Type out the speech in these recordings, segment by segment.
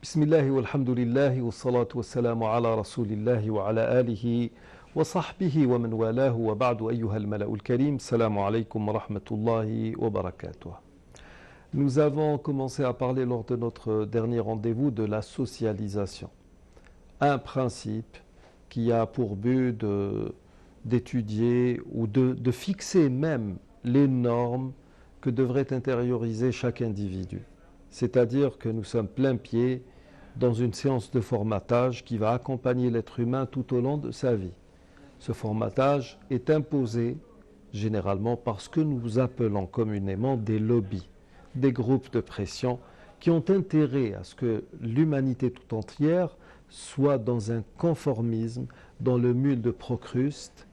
بسم الله والحمد لله والصلاة والسلام على رسول الله وعلى آله وصحبه ومن والاه وبعد أيها الملأ الكريم السلام عليكم ورحمة الله وبركاته. Nous avons commencé à parler lors de notre dernier rendez-vous de la socialisation. Un principe qui a pour but d'étudier ou de fixer même les normes que devrait intérioriser chaque individu. C'est-à-dire que nous sommes plein pied dans une séance de formatage qui va accompagner l'être humain tout au long de sa vie. Ce formatage est imposé généralement par ce que nous appelons communément des lobbies, des groupes de pression qui ont intérêt à ce que l'humanité tout entière soit dans un conformisme, dans le mule de Procruste,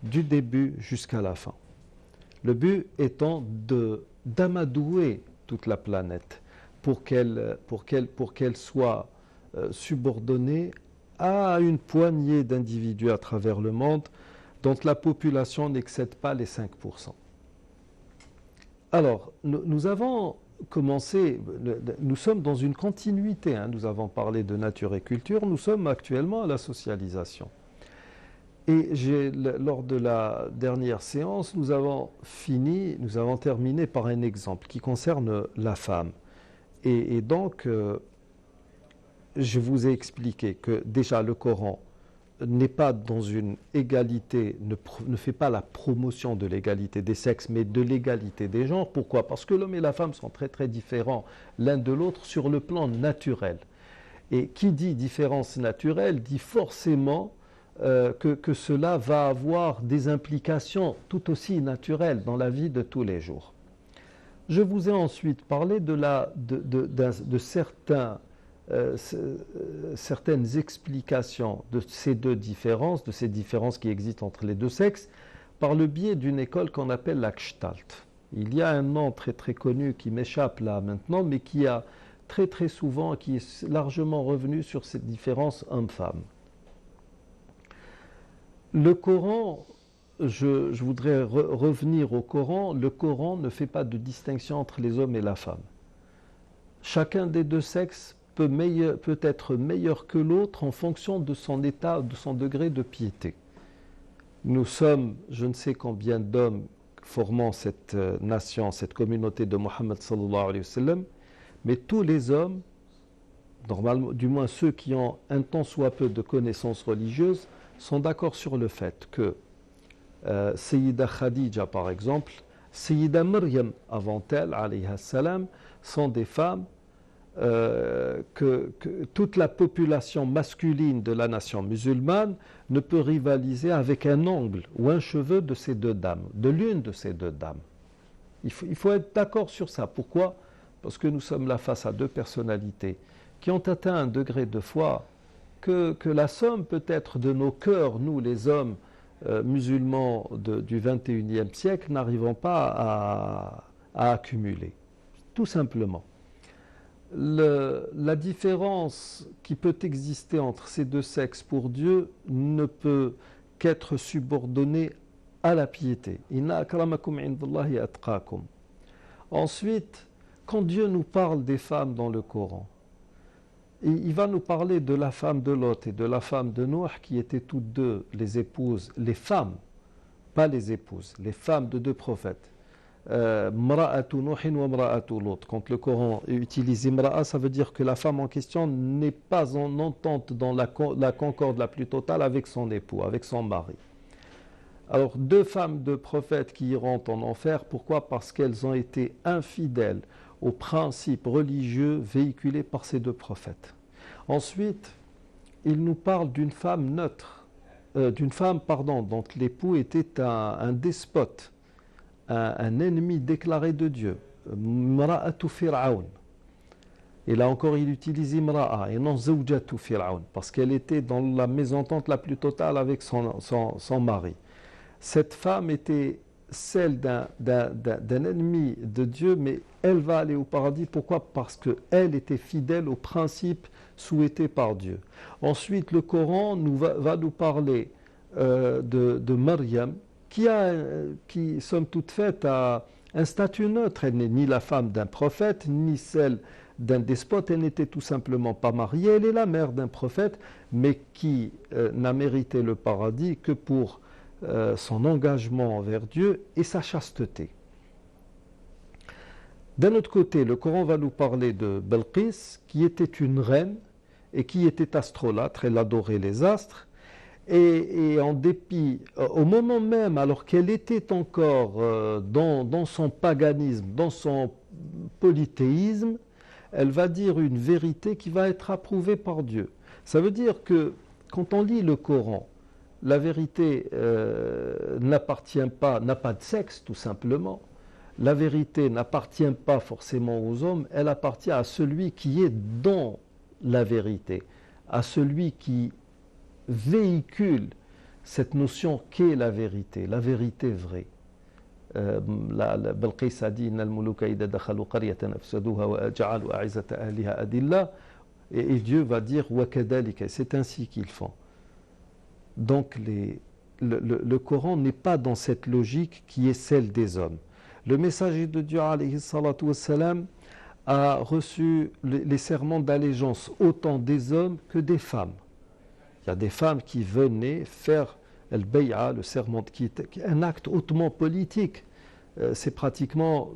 du début jusqu'à la fin. Le but étant d'amadouer toute la planète pour qu'elle soit subordonnée à une poignée d'individus à travers le monde dont la population n'excède pas les 5%. Alors, nous avons commencé, nous sommes dans une continuité, nous avons parlé de nature et culture, nous sommes actuellement à la socialisation. Et lors de la dernière séance, nous avons terminé par un exemple qui concerne la femme. Et donc, je vous ai expliqué que déjà le Coran n'est pas dans une égalité, ne fait pas la promotion de l'égalité des sexes, mais de l'égalité des genres. Pourquoi ? Parce que l'homme et la femme sont très très différents l'un de l'autre sur le plan naturel. Et qui dit différence naturelle dit forcément que cela va avoir des implications tout aussi naturelles dans la vie de tous les jours. Je vous ai ensuite parlé de certaines explications de ces de ces différences qui existent entre les deux sexes, par le biais d'une école qu'on appelle la Gestalt. Il y a un nom très très connu qui m'échappe là maintenant, mais qui a très très souvent, qui est largement revenu sur cette différence homme-femme. Le Coran, je voudrais revenir au Coran. Le Coran ne fait pas de distinction entre les hommes et la femme. Chacun des deux sexes peut être meilleur que l'autre en fonction de son état, de son degré de piété. Nous sommes, je ne sais combien d'hommes formant cette nation, cette communauté de Mohammed sallallahu alayhi wa sallam, mais tous les hommes, normalement, du moins ceux qui ont un tant soit peu de connaissances religieuses, sont d'accord sur le fait que Sayyida Khadija, par exemple, Sayyida Maryam, avant elle, alayha salam, sont des femmes que toute la population masculine de la nation musulmane ne peut rivaliser avec un ongle ou un cheveu de ces deux dames, de l'une de ces deux dames. Il faut être d'accord sur ça. Pourquoi ? Parce que nous sommes là face à deux personnalités qui ont atteint un degré de foi que la somme peut-être de nos cœurs, nous les hommes musulmans du 21e siècle, n'arrivons pas à accumuler. Tout simplement. La différence qui peut exister entre ces deux sexes pour Dieu ne peut qu'être subordonnée à la piété. Inna akramakum indallahi atqakum. Ensuite, quand Dieu nous parle des femmes dans le Coran, il va nous parler de la femme de Lot et de la femme de Noé qui étaient toutes deux les épouses, les femmes, pas les épouses, les femmes de deux prophètes. Mra'atu Nuhin wa mra'atu Lot. Quand le Coran utilise imra'a, ça veut dire que la femme en question n'est pas en entente dans la concorde la plus totale avec son époux, avec son mari. Alors deux femmes de prophètes qui iront en enfer, pourquoi ? Parce qu'elles ont été infidèles aux principes religieux véhiculés par ces deux prophètes. Ensuite, il nous parle d'une femme neutre, dont l'époux était un despote, un ennemi déclaré de Dieu, Mra'atu Fir'aun. Et là encore, il utilise imra'a et non zawjatu Fir'aun, parce qu'elle était dans la mésentente la plus totale avec son mari. Cette femme était celle d'un ennemi de Dieu, mais elle va aller au paradis. Pourquoi ? Parce qu'elle était fidèle aux principes souhaités par Dieu. Ensuite, le Coran va nous parler de Maryam, qui somme toute faite, a un statut neutre. Elle n'est ni la femme d'un prophète, ni celle d'un despote, elle n'était tout simplement pas mariée, elle est la mère d'un prophète, mais qui n'a mérité le paradis que pour son engagement envers Dieu et sa chasteté. D'un autre côté, le Coran va nous parler de Belqis, qui était une reine et qui était astrolâtre, elle adorait les astres, et en dépit, au moment même, alors qu'elle était encore dans son paganisme, dans son polythéisme, elle va dire une vérité qui va être approuvée par Dieu. Ça veut dire que quand on lit le Coran, la vérité n'appartient pas, n'a pas de sexe tout simplement. La vérité n'appartient pas forcément aux hommes, elle appartient à celui qui est dans la vérité, à celui qui véhicule cette notion qu'est la vérité vraie. Balqis a dit et Dieu va dire c'est ainsi qu'ils font. Donc le Coran n'est pas dans cette logique qui est celle des hommes. Le messager de Dieu alayhi salatu wassalam, a reçu les serments d'allégeance autant des hommes que des femmes. Il y a des femmes qui venaient faire al-bay'a, le serment, qui est un acte hautement politique. C'est pratiquement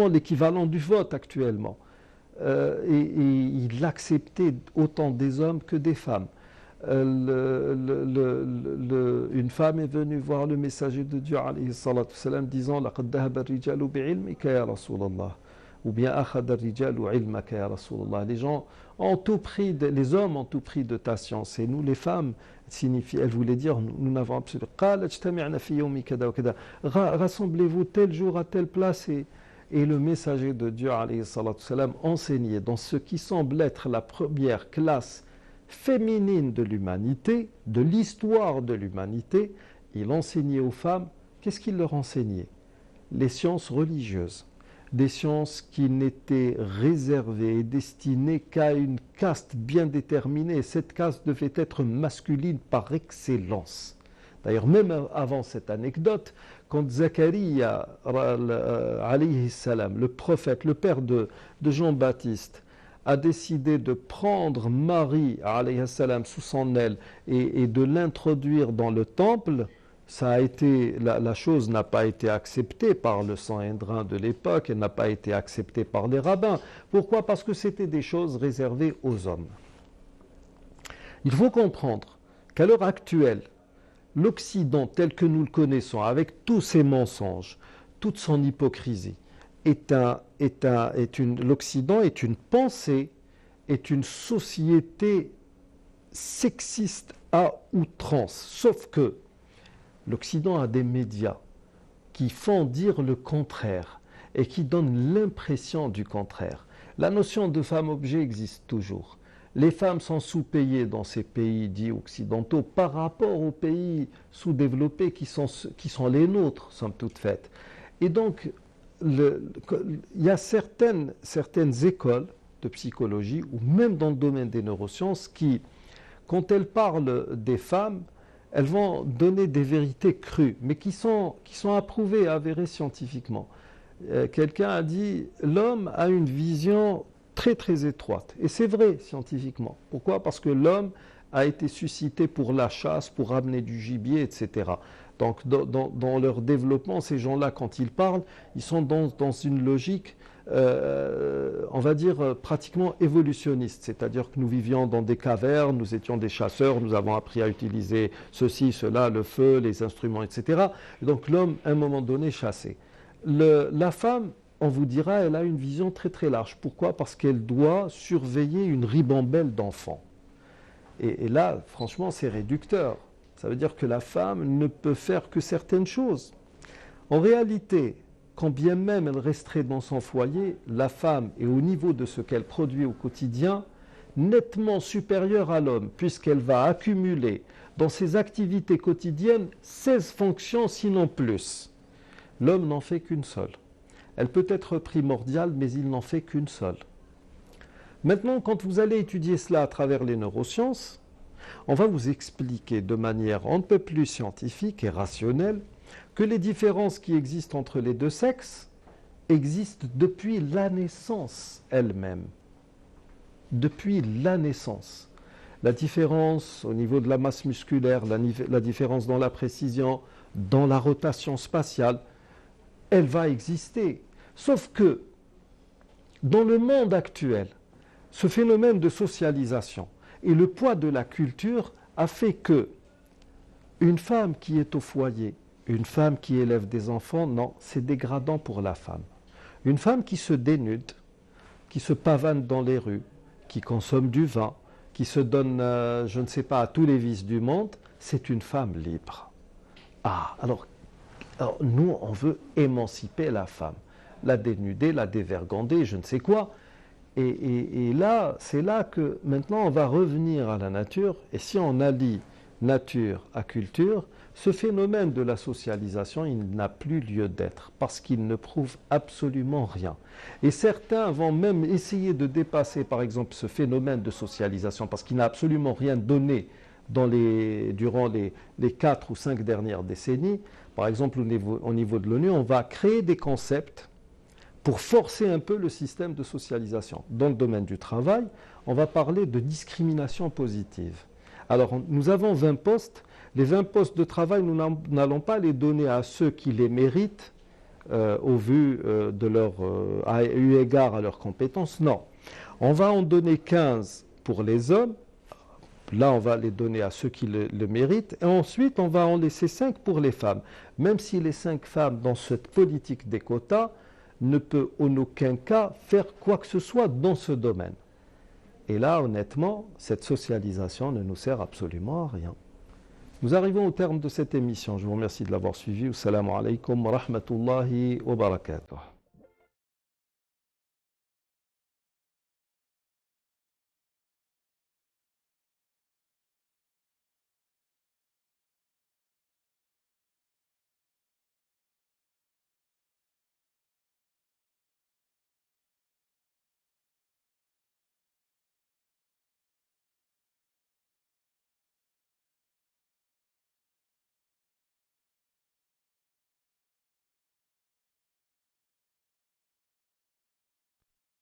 l'équivalent du vote actuellement. Et il l'acceptait autant des hommes que des femmes. Une femme est venue voir le messager de Dieu alayhi salatu wassalam, disant laqad dhahaba ar-rijalu bi'ilmika ya Rasulallah, ou bien akhadha ar-rijalu ilmaka ya Rasulallah. Les hommes ont tout pris de ta science, et nous les femmes, elle voulait dire nous n'avons absolument qala ijtami'na fi yawmi kada wa kada, rassemblez-vous tel jour à telle place, et le messager de Dieu alayhi salatu wassalam enseignait dans ce qui semble être la première classe féminine de l'humanité, de l'histoire de l'humanité. Il enseignait aux femmes, qu'est-ce qu'il leur enseignait? Les sciences religieuses, des sciences qui n'étaient réservées et destinées qu'à une caste bien déterminée. Cette caste devait être masculine par excellence. D'ailleurs, même avant cette anecdote, quand Zacharia, alayhi salam, le prophète, le père de Jean-Baptiste, a décidé de prendre Marie alayhi salam sous son aile et de l'introduire dans le temple, la chose n'a pas été acceptée par le Sanhédrin de l'époque, elle n'a pas été acceptée par les rabbins. Pourquoi? Parce que c'était des choses réservées aux hommes. Il faut comprendre qu'à l'heure actuelle, l'Occident tel que nous le connaissons, avec tous ses mensonges, toute son hypocrisie, l'Occident est une pensée, est une société sexiste à outrance. Sauf que l'Occident a des médias qui font dire le contraire et qui donnent l'impression du contraire. La notion de femme-objet existe toujours. Les femmes sont sous-payées dans ces pays dits occidentaux par rapport aux pays sous-développés qui sont les nôtres, somme toute faite. Et donc, il y a certaines écoles de psychologie, ou même dans le domaine des neurosciences, qui, quand elles parlent des femmes, elles vont donner des vérités crues, mais qui sont approuvées, avérées scientifiquement. Quelqu'un a dit, l'homme a une vision très très étroite, et c'est vrai scientifiquement. Pourquoi? Parce que l'homme a été suscité pour la chasse, pour ramener du gibier, etc. Donc dans leur développement, ces gens-là, quand ils parlent, ils sont dans une logique, on va dire, pratiquement évolutionniste. C'est-à-dire que nous vivions dans des cavernes, nous étions des chasseurs, nous avons appris à utiliser ceci, cela, le feu, les instruments, etc. Et donc l'homme, à un moment donné, chassait. La femme, on vous dira, elle a une vision très très large. Pourquoi? Parce qu'elle doit surveiller une ribambelle d'enfants. Et là, franchement, c'est réducteur. Ça veut dire que la femme ne peut faire que certaines choses. En réalité, quand bien même elle resterait dans son foyer, la femme est au niveau de ce qu'elle produit au quotidien nettement supérieure à l'homme, puisqu'elle va accumuler dans ses activités quotidiennes 16 fonctions, sinon plus. L'homme n'en fait qu'une seule. Elle peut être primordiale, mais il n'en fait qu'une seule. Maintenant, quand vous allez étudier cela à travers les neurosciences, on va vous expliquer de manière un peu plus scientifique et rationnelle que les différences qui existent entre les deux sexes existe depuis la naissance elle-même. Depuis la naissance. La différence au niveau de la masse musculaire, la différence dans la précision, dans la rotation spatiale, elle va exister. Sauf que dans le monde actuel, ce phénomène de socialisation et le poids de la culture a fait que une femme qui est au foyer, une femme qui élève des enfants, non, c'est dégradant pour la femme. Une femme qui se dénude, qui se pavane dans les rues, qui consomme du vin, qui se donne, je ne sais pas, à tous les vices du monde, c'est une femme libre. Alors nous, on veut émanciper la femme, la dénuder, la dévergonder, je ne sais quoi. Et là, c'est là que maintenant on va revenir à la nature, et si on allie nature à culture, ce phénomène de la socialisation, il n'a plus lieu d'être, parce qu'il ne prouve absolument rien. Et certains vont même essayer de dépasser, par exemple, ce phénomène de socialisation, parce qu'il n'a absolument rien donné durant les 4 ou 5 dernières décennies. Par exemple, au niveau de l'ONU, on va créer des concepts pour forcer un peu le système de socialisation. Dans le domaine du travail, on va parler de discrimination positive. Alors, nous avons 20 postes. Les 20 postes de travail, nous n'allons pas les donner à ceux qui les méritent au vu eu égard à leurs compétences. Non. On va en donner 15 pour les hommes. Là, on va les donner à ceux qui le méritent. Et ensuite, on va en laisser 5 pour les femmes. Même si les 5 femmes, dans cette politique des quotas, ne peut en aucun cas faire quoi que ce soit dans ce domaine. Et là, honnêtement, cette socialisation ne nous sert absolument à rien. Nous arrivons au terme de cette émission. Je vous remercie de l'avoir suivi. Assalamu alaikum wa rahmatullahi wa barakatuh.